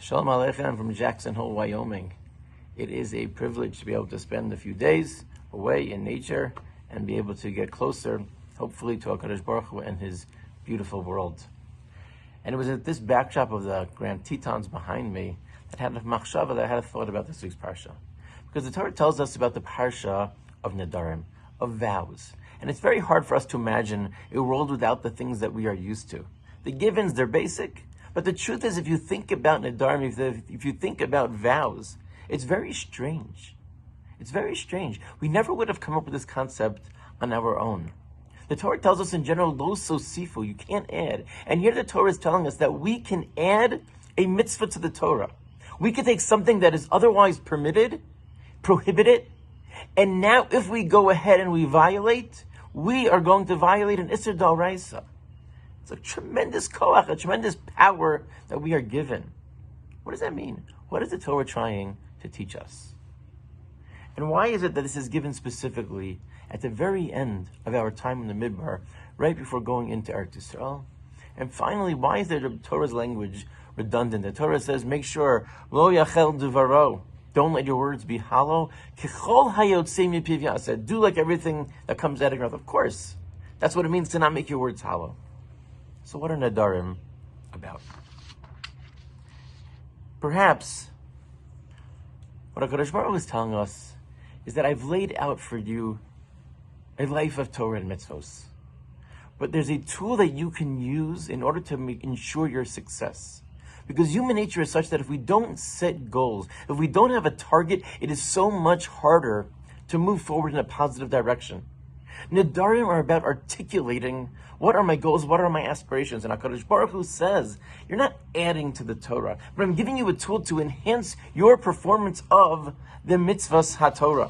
Shalom Aleichem from Jackson Hole, Wyoming. It is a privilege to be able to spend a few days away in nature and be able to get closer, hopefully, to HaKadosh Baruch Hu and His beautiful world. And it was at this backdrop of the Grand Tetons behind me that I had a machshava, that I had a thought about this week's parsha. Because the Torah tells us about the parsha of Nedarim, of vows. And it's very hard for us to imagine a world without the things that we are used to. The givens, they're basic. But the truth is, if you think about Nedarim, if you think about vows, it's very strange. It's very strange. We never would have come up with this concept on our own. The Torah tells us in general, lo sosifu, you can't add. And here the Torah is telling us that we can add a mitzvah to the Torah. We can take something that is otherwise permitted, prohibited, and now if we go ahead and we violate, we are going to violate an Isser D'Oraisa. It's a tremendous koach, a tremendous power that we are given. What does that mean? What is the Torah trying to teach us? And why is it that this is given specifically at the very end of our time in the Midbar, right before going into Eretz Yisrael? And finally, why is the Torah's language redundant? The Torah says, make sure, lo yachel duvaro, don't let your words be hollow. Kichol hayotzei mipiv yaseh, do like everything that comes out of your mouth. Of course, that's what it means to not make your words hollow. So what are Nedarim about? Perhaps what HaKadosh Baruch Hu is telling us is that I've laid out for you a life of Torah and mitzvos. But there's a tool that you can use in order to ensure your success. Because human nature is such that if we don't set goals, if we don't have a target, it is so much harder to move forward in a positive direction. Nedarim are about articulating what are my goals, what are my aspirations. And HaKadosh Baruch Hu says, you're not adding to the Torah, but I'm giving you a tool to enhance your performance of the mitzvahs HaTorah.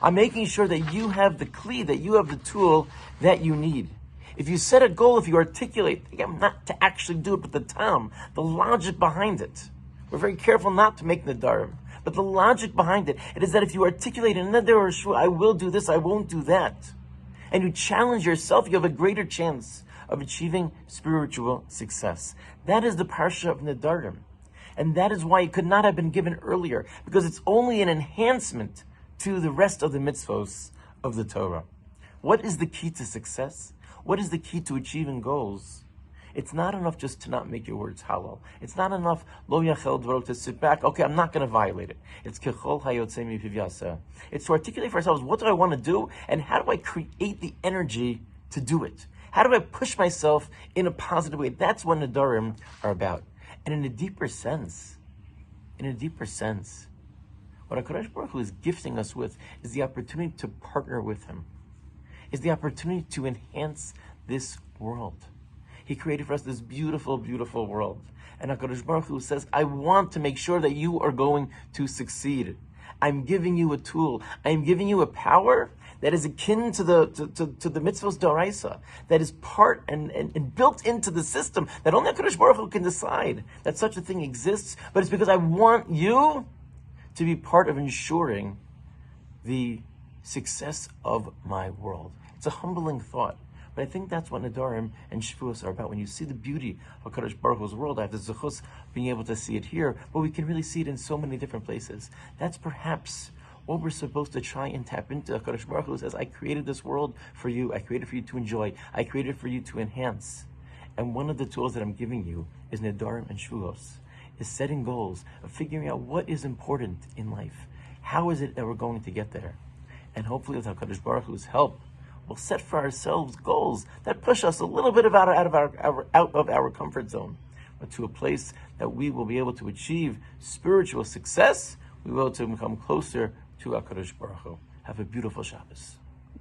I'm making sure that you have the kli, that you have the tool that you need. If you set a goal, if you articulate, again, not to actually do it, but the logic behind it. We're very careful not to make Nedarim. But the logic behind it is that if you articulate in Neder or Shua, I will do this, I won't do that, and you challenge yourself, you have a greater chance of achieving spiritual success. That is the parsha of Nedarim. And that is why it could not have been given earlier, because it's only an enhancement to the rest of the mitzvos of the Torah. What is the key to success? What is the key to achieving goals? It's not enough just to not make your words hollow. It's not enough, lo yachel dvaro, to sit back, okay, I'm not going to violate it. It's kichol hayotzei mipiv yaseh. It's to articulate for ourselves, what do I want to do, and how do I create the energy to do it? How do I push myself in a positive way? That's what Nedarim are about. And in a deeper sense, what HaKadosh Baruch Hu is gifting us with is the opportunity to partner with Him, is the opportunity to enhance this world. He created for us this beautiful, beautiful world. And HaKadosh Baruch Hu says, I want to make sure that you are going to succeed. I'm giving you a tool. I'm giving you a power that is akin to the mitzvos d'oraisa, that is part and built into the system, that only HaKadosh Baruch Hu can decide that such a thing exists. But it's because I want you to be part of ensuring the success of my world. It's a humbling thought. But I think that's what Nedarim and Shavuos are about. When you see the beauty of HaKadosh Baruch Hu's world, I have the zechus being able to see it here, but we can really see it in so many different places. That's perhaps what we're supposed to try and tap into. HaKadosh Baruch Hu says, I created this world for you. I created for you to enjoy. I created for you to enhance. And one of the tools that I'm giving you is Nedarim and Shavuos, is setting goals, of figuring out what is important in life. How is it that we're going to get there? And hopefully with HaKadosh Baruch Hu's help, we'll set for ourselves goals that push us a little bit out of our comfort zone, but to a place that we will be able to achieve spiritual success. We will be able to become closer to HaKadosh Baruch Hu. Have a beautiful Shabbos.